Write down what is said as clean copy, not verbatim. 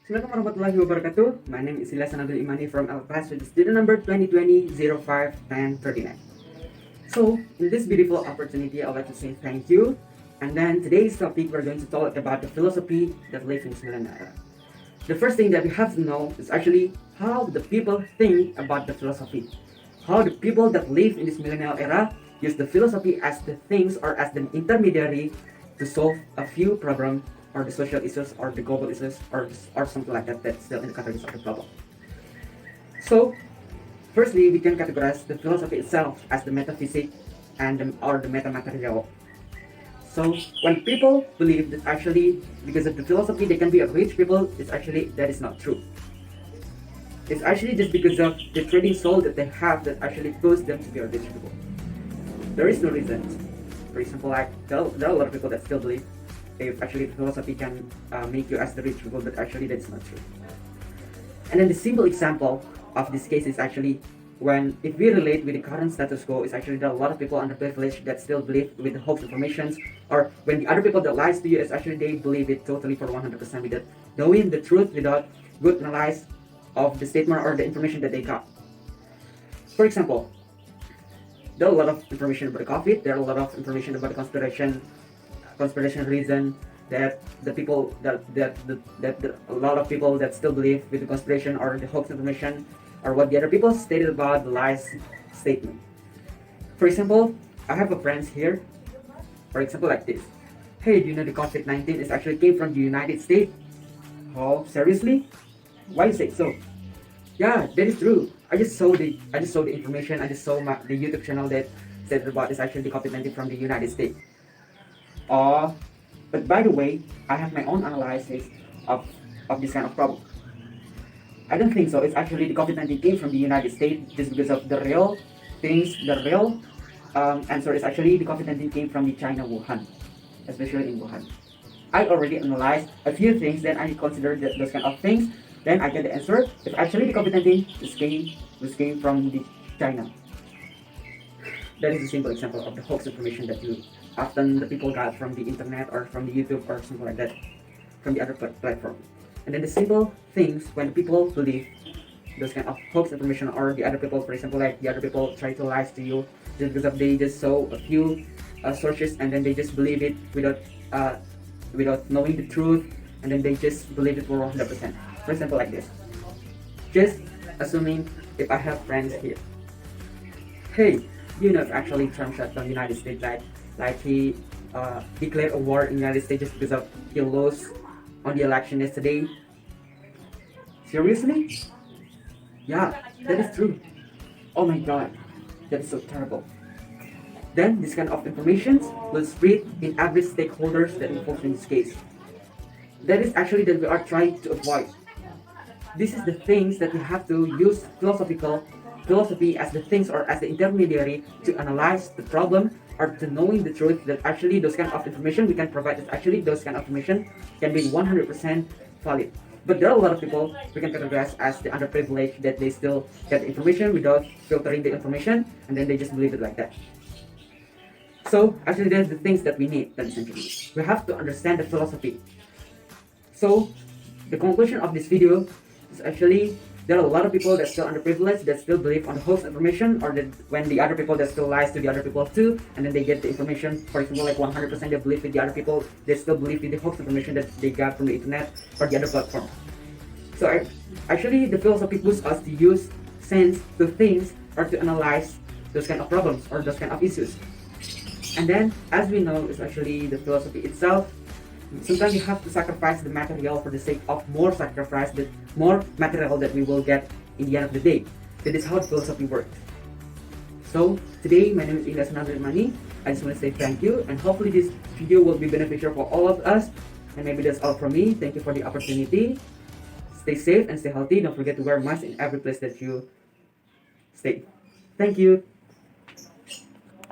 Assalamualaikum warahmatullahi wabarakatuh. My name is Ilyasha Imani from our class with student number 2020-05-1039. So, in this beautiful opportunity, I'd like to say thank you. And then today's topic, we're going to talk about the philosophy that lives in this millennial era. The first thing that we have to know is actually how the people think about the philosophy. How the people that live in this millennial era use the philosophy as the things or as the intermediary to solve a few problems or the social issues or the global issues or something like that that's still in the categories of the problem. So, firstly, we can categorize the philosophy itself as the metaphysics or the metamaterial. So, when people believe that actually because of the philosophy they can be a rich people, it's actually that is not true. It's actually just because of the trading soul that they have that actually pushes them to be a rich people. There is no reason. For example, like there are a lot of people that still believe if actually philosophy can make you as the rich people, but actually that's not true. And then the simple example of this case is actually when if we relate with the current status quo, is actually there are a lot of people underprivileged that still believe with the hoax information, or when the other people that lies to you is actually they believe it totally for 100% without knowing the truth, without good analysis of the statement or the information that they got. For example, there are a lot of information about the COVID, there are a lot of information about the conspiration reason that the people that a lot of people that still believe with the conspiration or the hoax information or what the other people stated about the lies statement. For example, I have a friend here, for example like this. Hey, do you know the COVID-19 is actually came from the United States? Oh, seriously? Why you say so? Yeah, that is true. I just saw the information. I just saw the YouTube channel that said about is actually the COVID-19 from the United States. But by the way, I have my own analysis of this kind of problem. I don't think so. It's actually the COVID-19 came from the United States just because of the real things, the real answer is actually the COVID-19 came from the China, Wuhan, especially in Wuhan. I already analyzed a few things, then I considered those kind of things, then I get the answer. If actually the COVID-19 came from the China. That is a simple example of the hoax information that you often the people got from the internet or from the YouTube or something like that, from the other platform. And then the simple things when people believe those kind of hoax information or the other people, for example, like the other people try to lie to you just because they just saw a few sources and then they just believe it without knowing the truth, and then they just believe it for 100%. For example, like this. Just assuming if I have friends here. Hey, you know if actually Trump shut down the United States, like he declared a war in the United States just because of he lost on the election yesterday. Seriously? Yeah, that is true. Oh my god, that is so terrible. Then this kind of information will spread in every stakeholders that involved in this case. That is actually that we are trying to avoid. This is the things that we have to use philosophy as the things or as the intermediary to analyze the problem or to knowing the truth that actually those kind of information we can provide is actually those kind of information can be 100% valid. But there are a lot of people we can categorize as the underprivileged that they still get information without filtering the information and then they just believe it like that. So actually there's the things that we need, that essentially. We have to understand the philosophy. So the conclusion of this video is actually there are a lot of people that still underprivileged that still believe on the hoax information, or that when the other people that still lies to the other people too, and then they get the information, for example like 100% they believe with the other people, they still believe with the hoax information that they got from the internet or the other platform. So actually the philosophy pushes us to use sense to things or to analyze those kind of problems or those kind of issues. And then as we know, it's actually the philosophy itself. Sometimes you have to sacrifice the material for the sake of more sacrifice, the more material that we will get in the end of the day. That is how the philosophy works. So today my name is Ilyasha Imani. I just want to say thank you, and hopefully this video will be beneficial for all of us. And maybe that's all from me. Thank you for the opportunity. Stay safe and stay healthy. Don't forget to wear masks in every place that you stay. Thank you.